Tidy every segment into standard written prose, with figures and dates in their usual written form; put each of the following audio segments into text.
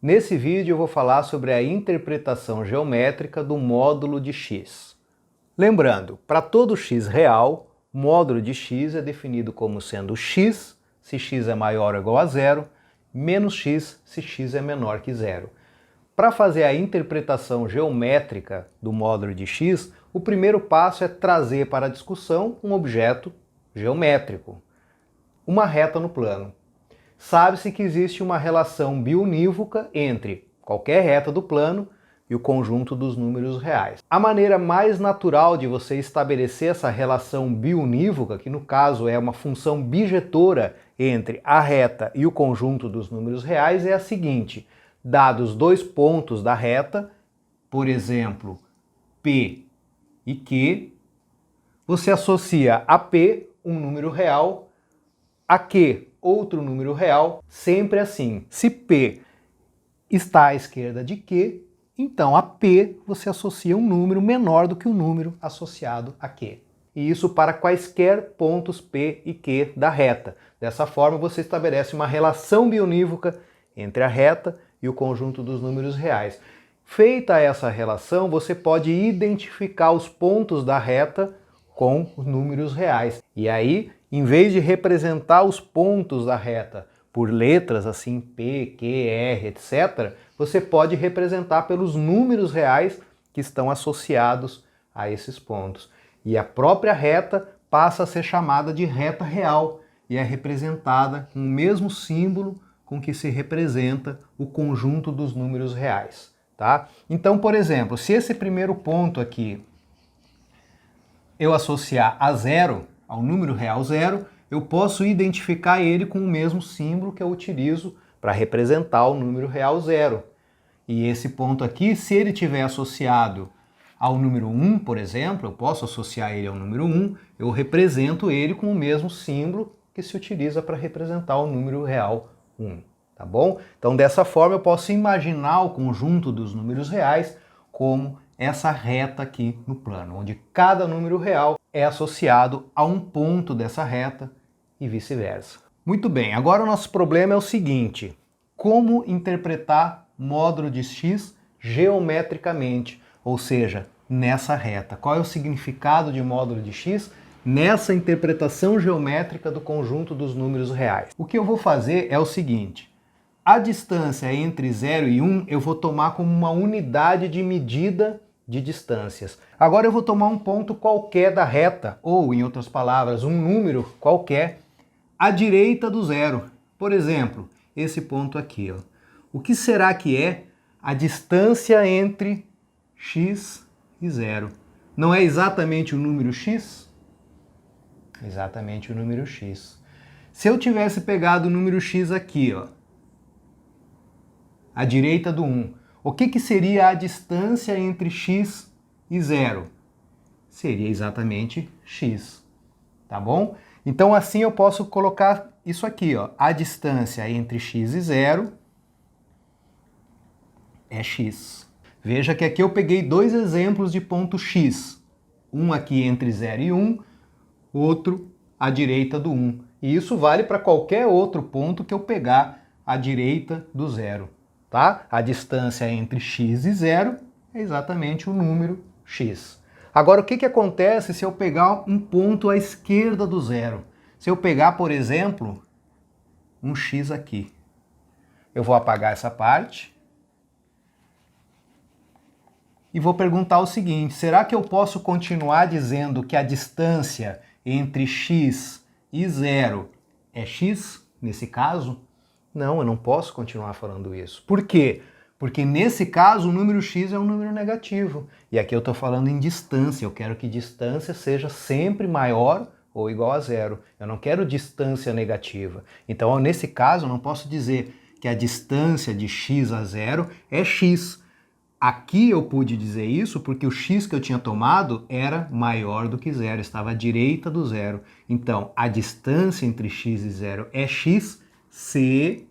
Nesse vídeo eu vou falar sobre a interpretação geométrica do módulo de x. Lembrando, para todo x real, o módulo de x é definido como sendo x, se x é maior ou igual a zero, menos x, se x é menor que zero. Para fazer a interpretação geométrica do módulo de x, o primeiro passo é trazer para a discussão um objeto geométrico, uma reta no plano. Sabe-se que existe uma relação biunívoca entre qualquer reta do plano e o conjunto dos números reais. A maneira mais natural de você estabelecer essa relação biunívoca, que no caso é uma função bijetora entre a reta e o conjunto dos números reais, é a seguinte: dados dois pontos da reta, por exemplo, P e Q, você associa a P, um número real, a Q, outro número real, sempre assim. Se P está à esquerda de Q, então a P você associa um número menor do que o número associado a Q. E isso para quaisquer pontos P e Q da reta. Dessa forma você estabelece uma relação biunívoca entre a reta e o conjunto dos números reais. Feita essa relação, você pode identificar os pontos da reta com os números reais. E aí, em vez de representar os pontos da reta por letras assim P, Q, R, etc., você pode representar pelos números reais que estão associados a esses pontos. E a própria reta passa a ser chamada de reta real e é representada com o mesmo símbolo com que se representa o conjunto dos números reais, tá? Então, por exemplo, se esse primeiro ponto aqui eu associar a zero, ao número real zero, eu posso identificar ele com o mesmo símbolo que eu utilizo para representar o número real zero. E esse ponto aqui, se ele tiver associado ao número 1, por exemplo, eu posso associar ele ao número 1, eu represento ele com o mesmo símbolo que se utiliza para representar o número real 1, tá bom? Então, dessa forma, eu posso imaginar o conjunto dos números reais como essa reta aqui no plano, onde cada número real é associado a um ponto dessa reta e vice-versa. Muito bem, agora o nosso problema é o seguinte: como interpretar módulo de x geometricamente, ou seja, nessa reta? Qual é o significado de módulo de x nessa interpretação geométrica do conjunto dos números reais? O que eu vou fazer é o seguinte: a distância entre 0 e 1 eu vou tomar como uma unidade de medida de distâncias. Agora eu vou tomar um ponto qualquer da reta, ou, em outras palavras, um número qualquer, à direita do zero. Por exemplo, esse ponto aqui, ó. O que será que é a distância entre x e zero? Não é exatamente o número x? Exatamente o número x. Se eu tivesse pegado o número x aqui, ó, à direita do 1, o que seria a distância entre x e zero? Seria exatamente x, tá bom? Então assim eu posso colocar isso aqui, ó. A distância entre x e zero é x. Veja que aqui eu peguei dois exemplos de ponto x. Um aqui entre 0 e 1, outro à direita do 1. E isso vale para qualquer outro ponto que eu pegar à direita do zero. Tá? A distância entre x e zero é exatamente o número x. Agora, o que acontece se eu pegar um ponto à esquerda do zero? Se eu pegar, por exemplo, um x aqui. Eu vou apagar essa parte e vou perguntar o seguinte: será que eu posso continuar dizendo que a distância entre x e zero é x, nesse caso? Não, eu não posso continuar falando isso. Por quê? Porque nesse caso o número x é um número negativo. E aqui eu estou falando em distância. Eu quero que distância seja sempre maior ou igual a zero. Eu não quero distância negativa. Então, nesse caso, eu não posso dizer que a distância de x a zero é x. Aqui eu pude dizer isso porque o x que eu tinha tomado era maior do que zero, estava à direita do zero. Então, a distância entre x e zero é x se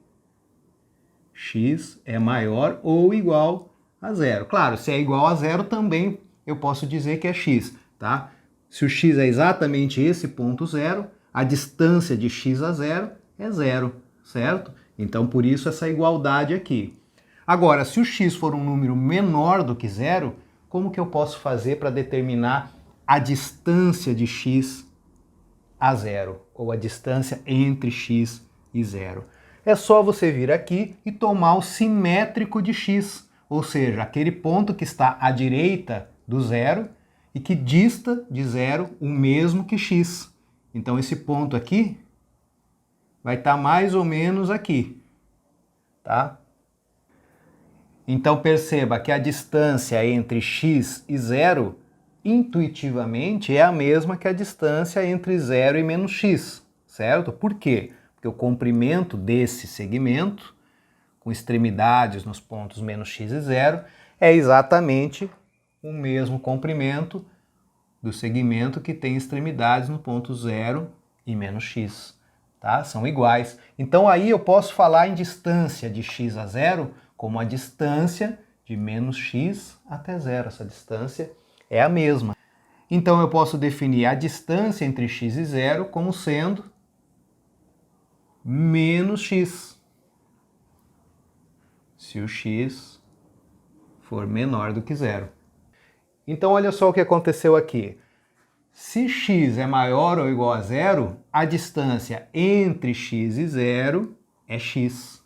x é maior ou igual a zero. Claro, se é igual a zero também eu posso dizer que é x, tá? Se o x é exatamente esse ponto zero, a distância de x a zero é zero, certo? Então, por isso essa igualdade aqui. Agora, se o x for um número menor do que zero, como que eu posso fazer para determinar a distância de x a zero, ou a distância entre x e zero? É só você vir aqui e tomar o simétrico de x, ou seja, aquele ponto que está à direita do zero e que dista de zero o mesmo que x. Então esse ponto aqui vai estar mais ou menos aqui, tá? Então perceba que a distância entre x e zero, intuitivamente, é a mesma que a distância entre zero e menos x, certo? Por quê? Porque o comprimento desse segmento, com extremidades nos pontos menos x e zero, é exatamente o mesmo comprimento do segmento que tem extremidades no ponto 0 e menos x, tá? São iguais. Então aí eu posso falar em distância de x a zero como a distância de menos x até zero. Essa distância é a mesma. Então eu posso definir a distância entre x e zero como sendo menos x, se o x for menor do que zero. Então olha só o que aconteceu aqui. Se x é maior ou igual a zero, a distância entre x e zero é x.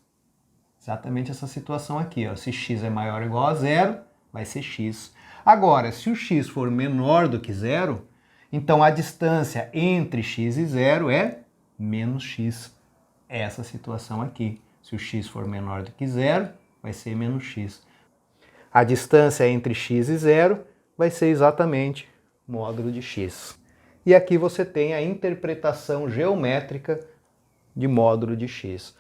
Exatamente essa situação aqui, ó. Se x é maior ou igual a zero, vai ser x. Agora, se o x for menor do que zero, então a distância entre x e zero é menos x. Essa situação aqui. Se o x for menor do que zero, vai ser menos x. A distância entre x e zero vai ser exatamente módulo de x. E aqui você tem a interpretação geométrica de módulo de x.